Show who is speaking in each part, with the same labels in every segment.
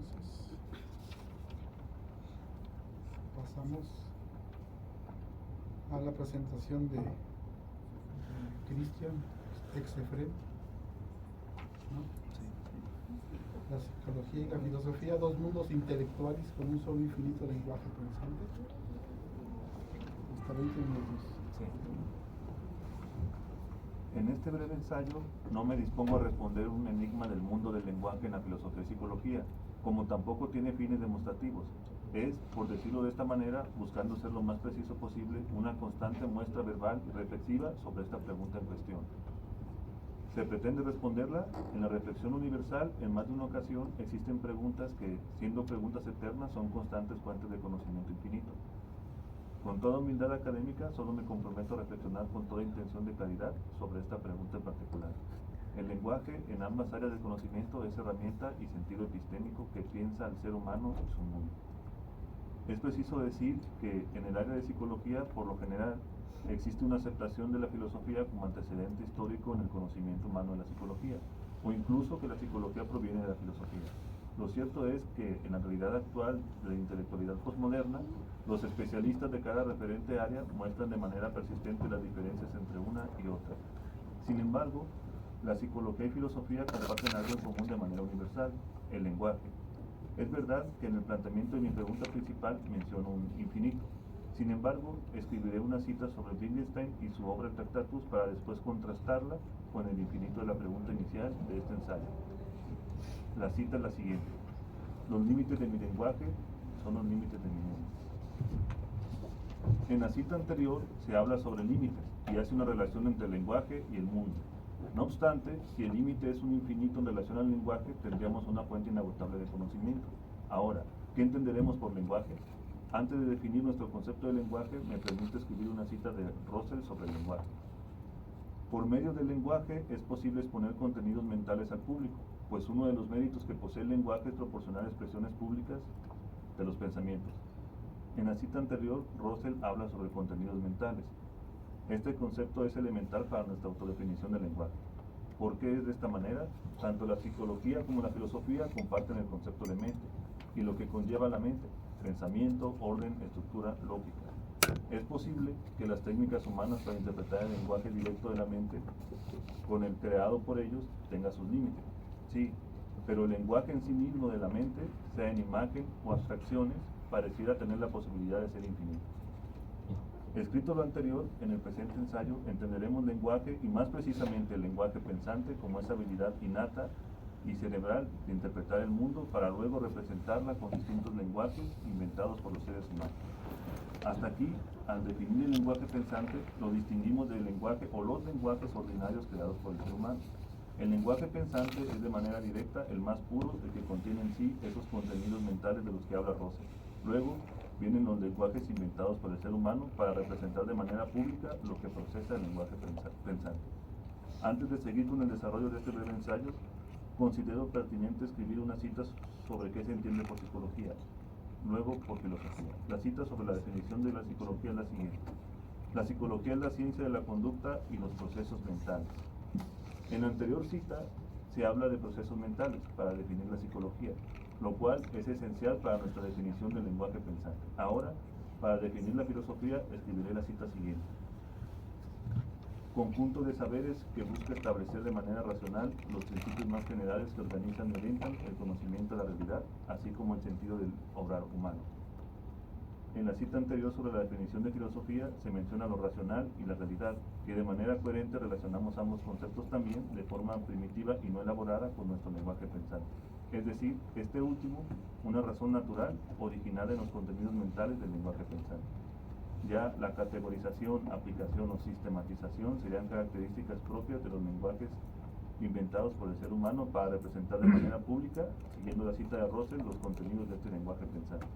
Speaker 1: Entonces, pasamos a la presentación de Cristian Exefren, ¿no? La psicología y la filosofía, dos mundos intelectuales con un solo infinito lenguaje pensante. Hasta 20 minutos.
Speaker 2: Sí. En este breve ensayo no me dispongo a responder un enigma del mundo del lenguaje en la filosofía y psicología, como tampoco tiene fines demostrativos. Es, por decirlo de esta manera, buscando ser lo más preciso posible, una constante muestra verbal y reflexiva sobre esta pregunta en cuestión. Se pretende responderla. En la reflexión universal, en más de una ocasión, existen preguntas que, siendo preguntas eternas, son constantes fuentes de conocimiento infinito. Con toda humildad académica, solo me comprometo a reflexionar con toda intención de claridad sobre esta pregunta en particular. El lenguaje, en ambas áreas de conocimiento, es herramienta y sentido epistémico que piensa al ser humano y su mundo. Es preciso decir que en el área de psicología, por lo general, existe una aceptación de la filosofía como antecedente histórico en el conocimiento humano de la psicología, o incluso que la psicología proviene de la filosofía. Lo cierto es que en la realidad actual de la intelectualidad postmoderna, los especialistas de cada referente área muestran de manera persistente las diferencias entre una y otra. Sin embargo, la psicología y filosofía comparten algo en común de manera universal: el lenguaje. Es verdad que en el planteamiento de mi pregunta principal menciono un infinito. Sin embargo, escribiré una cita sobre Wittgenstein y su obra Tractatus para después contrastarla con el infinito de la pregunta inicial de este ensayo. La cita es la siguiente: los límites de mi lenguaje son los límites de mi mundo. En la cita anterior se habla sobre límites y hace una relación entre el lenguaje y el mundo. No obstante, si el límite es un infinito en relación al lenguaje, tendríamos una fuente inagotable de conocimiento. Ahora, ¿qué entenderemos por lenguaje? Antes de definir nuestro concepto de lenguaje, me permite escribir una cita de Russell sobre el lenguaje. Por medio del lenguaje es posible exponer contenidos mentales al público, pues uno de los méritos que posee el lenguaje es proporcionar expresiones públicas de los pensamientos. En la cita anterior, Russell habla sobre contenidos mentales. Este concepto es elemental para nuestra autodefinición del lenguaje. ¿Por qué es de esta manera? Tanto la psicología como la filosofía comparten el concepto de mente y lo que conlleva la mente: pensamiento, orden, estructura, lógica. Es posible que las técnicas humanas para interpretar el lenguaje directo de la mente con el creado por ellos tenga sus límites. Sí, pero el lenguaje en sí mismo de la mente, sea en imagen o abstracciones, pareciera tener la posibilidad de ser infinito. Escrito lo anterior, en el presente ensayo entenderemos lenguaje, y más precisamente el lenguaje pensante, como esa habilidad innata y cerebral de interpretar el mundo para luego representarla con distintos lenguajes inventados por los seres humanos. Hasta aquí, al definir el lenguaje pensante, lo distinguimos del lenguaje o los lenguajes ordinarios creados por el ser humano. El lenguaje pensante es de manera directa el más puro, el que contiene en sí esos contenidos mentales de los que habla Russell. Luego vienen los lenguajes inventados por el ser humano para representar de manera pública lo que procesa el lenguaje pensante. Antes de seguir con el desarrollo de este breve ensayo, considero pertinente escribir una cita sobre qué se entiende por psicología, luego por filosofía. La cita sobre la definición de la psicología es la siguiente: la psicología es la ciencia de la conducta y los procesos mentales. En la anterior cita se habla de procesos mentales para definir la psicología, lo cual es esencial para nuestra definición del lenguaje pensante. Ahora, para definir la filosofía, escribiré la cita siguiente: conjunto de saberes que busca establecer de manera racional los principios más generales que organizan y orientan el conocimiento de la realidad, así como el sentido del obrar humano. En la cita anterior sobre la definición de filosofía se menciona lo racional y la realidad, que de manera coherente relacionamos ambos conceptos también de forma primitiva y no elaborada con nuestro lenguaje pensante. Es decir, este último, una razón natural originada en los contenidos mentales del lenguaje pensante. Ya la categorización, aplicación o sistematización serían características propias de los lenguajes inventados por el ser humano para representar de manera pública, siguiendo la cita de Russell, los contenidos de este lenguaje pensante.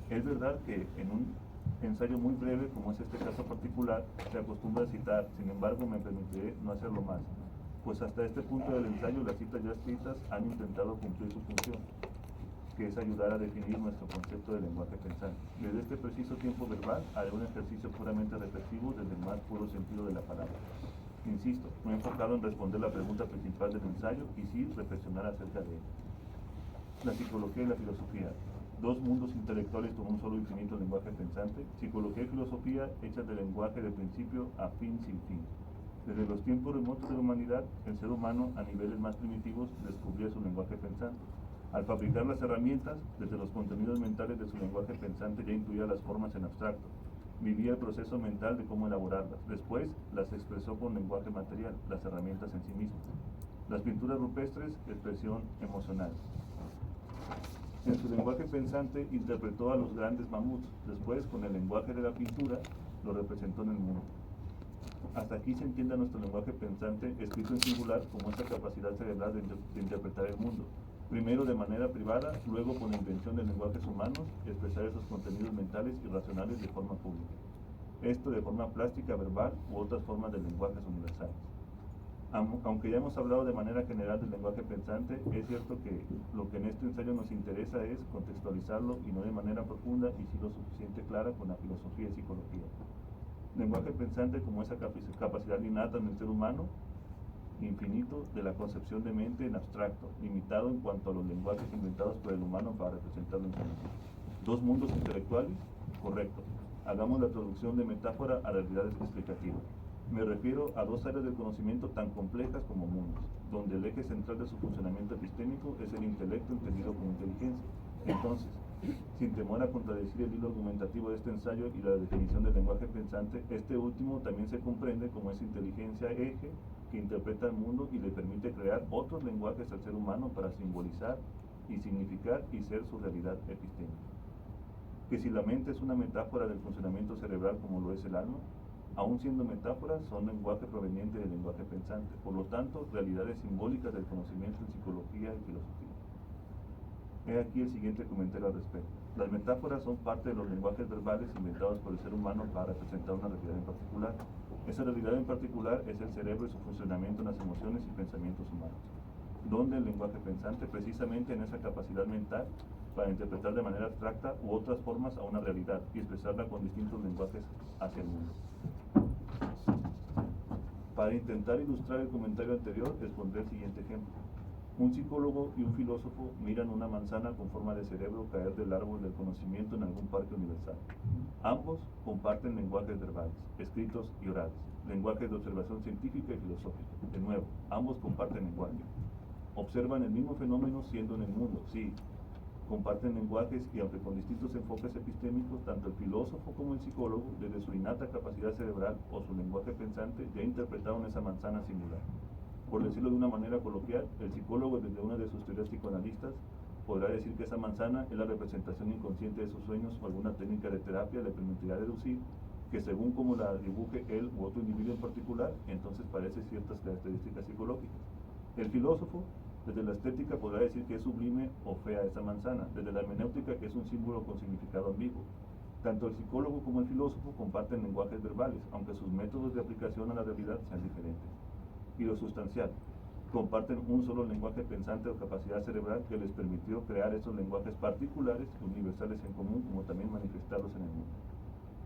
Speaker 2: Es verdad que en un ensayo muy breve, como es este caso particular, se acostumbra a citar. Sin embargo, me permitiré no hacerlo más, pues hasta este punto del ensayo las citas ya escritas han intentado cumplir su función, que es ayudar a definir nuestro concepto de lenguaje pensante. Desde este preciso tiempo verbal haré un ejercicio puramente reflexivo desde el más puro sentido de la palabra. Insisto, no he enfocado en responder la pregunta principal del ensayo y sí reflexionar acerca de ella. La psicología y la filosofía. Dos mundos intelectuales con un solo infinito lenguaje pensante. Psicología y filosofía hechas de lenguaje de principio a fin sin fin. Desde los tiempos remotos de la humanidad, el ser humano a niveles más primitivos descubría su lenguaje pensante. Al fabricar las herramientas, desde los contenidos mentales de su lenguaje pensante ya intuía las formas en abstracto. Vivía el proceso mental de cómo elaborarlas. Después las expresó con lenguaje material, las herramientas en sí mismas. Las pinturas rupestres, expresión emocional. En su lenguaje pensante interpretó a los grandes mamuts. Después, con el lenguaje de la pintura, lo representó en el mundo. Hasta aquí se entiende a nuestro lenguaje pensante, escrito en singular, como esa capacidad cerebral de interpretar el mundo. Primero de manera privada, luego con la invención de lenguajes humanos, expresar esos contenidos mentales y racionales de forma pública. Esto de forma plástica, verbal u otras formas de lenguajes universales. Aunque ya hemos hablado de manera general del lenguaje pensante, es cierto que lo que en este ensayo nos interesa es contextualizarlo y no de manera profunda y sí lo suficiente clara con la filosofía y psicología. Lenguaje pensante como esa capacidad innata en el ser humano, infinito de la concepción de mente en abstracto, limitado en cuanto a los lenguajes inventados por el humano para representarlo en su mundo. Dos mundos intelectuales, correcto. Hagamos la traducción de metáfora a realidades explicativas. Me refiero a dos áreas del conocimiento tan complejas como mundos, donde el eje central de su funcionamiento epistémico es el intelecto entendido como inteligencia. Entonces, sin temor a contradecir el hilo argumentativo de este ensayo y la definición del lenguaje pensante, este último también se comprende como esa inteligencia eje que interpreta el mundo y le permite crear otros lenguajes al ser humano para simbolizar y significar y ser su realidad epistémica. Que si la mente es una metáfora del funcionamiento cerebral como lo es el alma, aun siendo metáforas, son lenguaje proveniente del lenguaje pensante, por lo tanto, realidades simbólicas del conocimiento en psicología y filosofía. He aquí el siguiente comentario al respecto. Las metáforas son parte de los lenguajes verbales inventados por el ser humano para representar una realidad en particular. Esa realidad en particular es el cerebro y su funcionamiento en las emociones y pensamientos humanos, donde el lenguaje pensante precisamente en esa capacidad mental para interpretar de manera abstracta u otras formas a una realidad y expresarla con distintos lenguajes hacia el mundo. Para intentar ilustrar el comentario anterior, expondré el siguiente ejemplo. Un psicólogo y un filósofo miran una manzana con forma de cerebro caer del árbol del conocimiento en algún parque universal. Ambos comparten lenguajes verbales, escritos y orales, lenguajes de observación científica y filosófica. De nuevo, ambos comparten lenguaje. Observan el mismo fenómeno siendo en el mundo, sí. Comparten lenguajes y aunque con distintos enfoques epistémicos, tanto el filósofo como el psicólogo, desde su innata capacidad cerebral o su lenguaje pensante, ya interpretaron esa manzana singular. Por decirlo de una manera coloquial, el psicólogo desde una de sus teorías psicoanalistas podrá decir que esa manzana es la representación inconsciente de sus sueños o alguna técnica de terapia le permitirá deducir que según como la dibuje él u otro individuo en particular, entonces parece ciertas características psicológicas. El filósofo, desde la estética, podrá decir que es sublime o fea esa manzana, desde la hermenéutica que es un símbolo con significado ambiguo. Tanto el psicólogo como el filósofo comparten lenguajes verbales, aunque sus métodos de aplicación a la realidad sean diferentes. Y lo sustancial, comparten un solo lenguaje pensante o capacidad cerebral que les permitió crear esos lenguajes particulares, universales en común, como también manifestarlos en el mundo.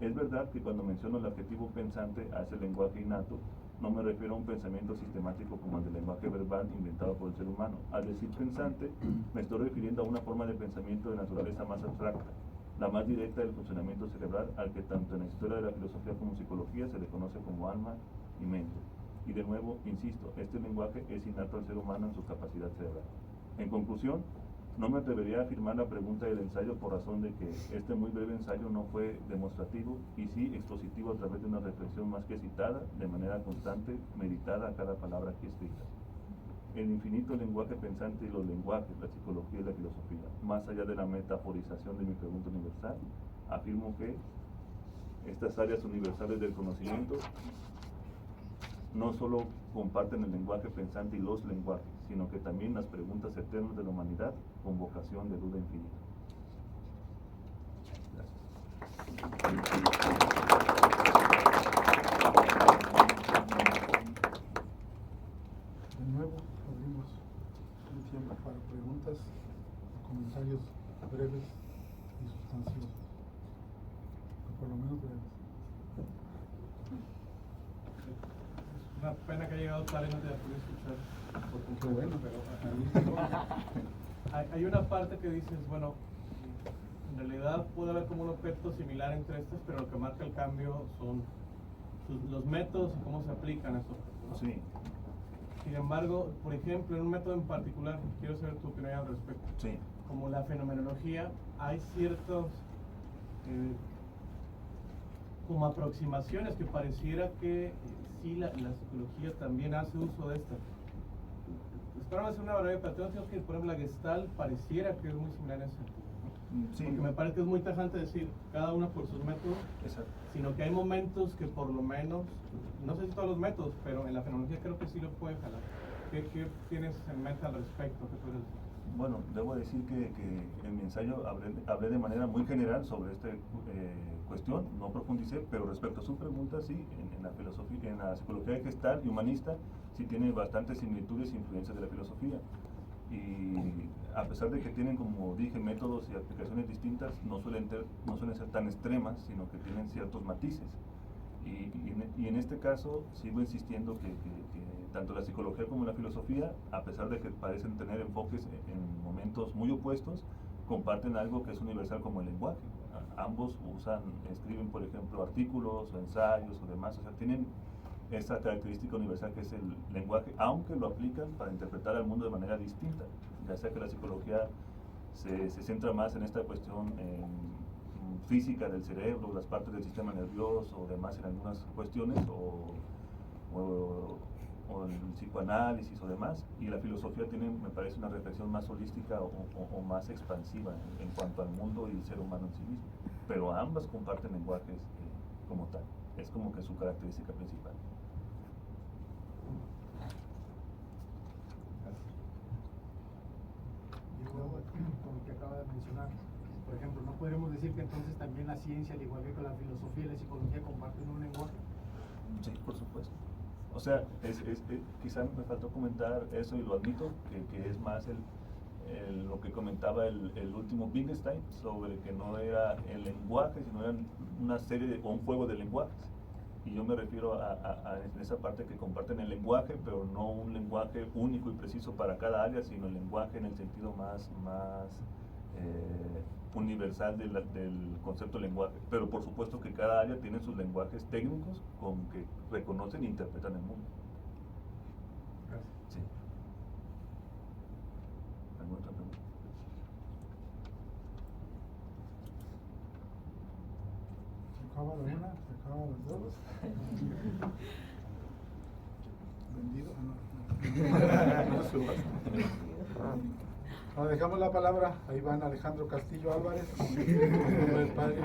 Speaker 2: Es verdad que cuando menciono el adjetivo pensante a ese lenguaje innato, no me refiero a un pensamiento sistemático como el del lenguaje verbal inventado por el ser humano. Al decir pensante, me estoy refiriendo a una forma de pensamiento de naturaleza más abstracta, la más directa del funcionamiento cerebral, al que tanto en la historia de la filosofía como psicología se le conoce como alma y mente. Y de nuevo, insisto, este lenguaje es innato al ser humano en su capacidad cerebral. En conclusión, no me atrevería a afirmar la pregunta del ensayo por razón de que este muy breve ensayo no fue demostrativo y sí expositivo a través de una reflexión más que citada, de manera constante, meditada a cada palabra aquí escrita. El infinito lenguaje pensante y los lenguajes, la psicología y la filosofía, más allá de la metaforización de mi pregunta universal, afirmo que estas áreas universales del conocimiento no solo comparten el lenguaje pensante y los lenguajes, sino que también las preguntas eternas de la humanidad con vocación de duda infinita.
Speaker 1: De nuevo, abrimos un tiempo para preguntas, comentarios breves y sustanciosos, o por lo menos breves.
Speaker 3: Una pena que haya llegado tarde y no te la pude escuchar.
Speaker 1: Qué bueno, pero
Speaker 4: hay una parte que dices, bueno, en realidad puede haber como un objeto similar entre estos, pero lo que marca el cambio son los métodos y cómo se aplican esos objetos, ¿no?
Speaker 2: Sí,
Speaker 4: Sin embargo, por ejemplo, en un método en particular, quiero saber tu opinión al respecto.
Speaker 2: sí.
Speaker 4: Como la fenomenología, hay ciertos como aproximaciones que pareciera que sí la psicología también hace uso de estas. Espero no hacer una barbaridad, pero tengo que, por ejemplo, la Gestalt pareciera que es muy similar en ese sentido.
Speaker 2: Sí.
Speaker 4: Porque me parece que es muy tajante decir cada una por sus métodos,
Speaker 2: Exacto.
Speaker 4: sino que hay momentos que por lo menos, no sé si todos los métodos, pero en la fenomenología creo que sí lo pueden jalar. ¿Qué tienes en mente al respecto? ¿Qué puedes decir?
Speaker 2: Bueno, debo decir que en mi ensayo hablé de manera muy general sobre esta cuestión, no profundicé, pero respecto a su pregunta, sí, en la filosofía, en la psicología Gestalt y humanista, sí tiene bastantes similitudes e influencias de la filosofía. Y a pesar de que tienen, como dije, métodos y aplicaciones distintas, no suelen ser tan extremas, sino que tienen ciertos matices. Y en este caso sigo insistiendo que tanto la psicología como la filosofía, a pesar de que parecen tener enfoques en momentos muy opuestos, comparten algo que es universal como el lenguaje. Ambos escriben, por ejemplo, artículos o ensayos o demás, o sea, tienen esa característica universal que es el lenguaje, aunque lo aplican para interpretar al mundo de manera distinta, ya sea que la psicología se centra más en esta cuestión física del cerebro, las partes del sistema nervioso o demás en algunas cuestiones, o el psicoanálisis o demás, y la filosofía tiene, me parece, una reflexión más holística o más expansiva en cuanto al mundo y el ser humano en sí mismo, pero ambas comparten lenguajes como tal, es como que su característica principal.
Speaker 5: Yo, con lo que acaba de mencionar, por ejemplo, ¿no podríamos decir que entonces también la ciencia, al igual que la filosofía y la psicología, comparten un lenguaje?
Speaker 2: Sí, por supuesto. O sea, quizá me faltó comentar eso y lo admito, que es más lo que comentaba el último Wittgenstein sobre que no era el lenguaje, sino era una serie o un juego de lenguajes. Y yo me refiero a esa parte que comparten el lenguaje, pero no un lenguaje único y preciso para cada área, sino el lenguaje en el sentido más universal del concepto de lenguaje. Pero por supuesto que cada área tiene sus lenguajes técnicos con que reconocen e interpretan el mundo.
Speaker 5: Gracias.
Speaker 2: Sí. ¿Alguna otra pregunta?
Speaker 1: Se acaba la una, se acaba las dos. Vendido. Ahora dejamos la palabra a Iván Alejandro Castillo Álvarez, como el padre.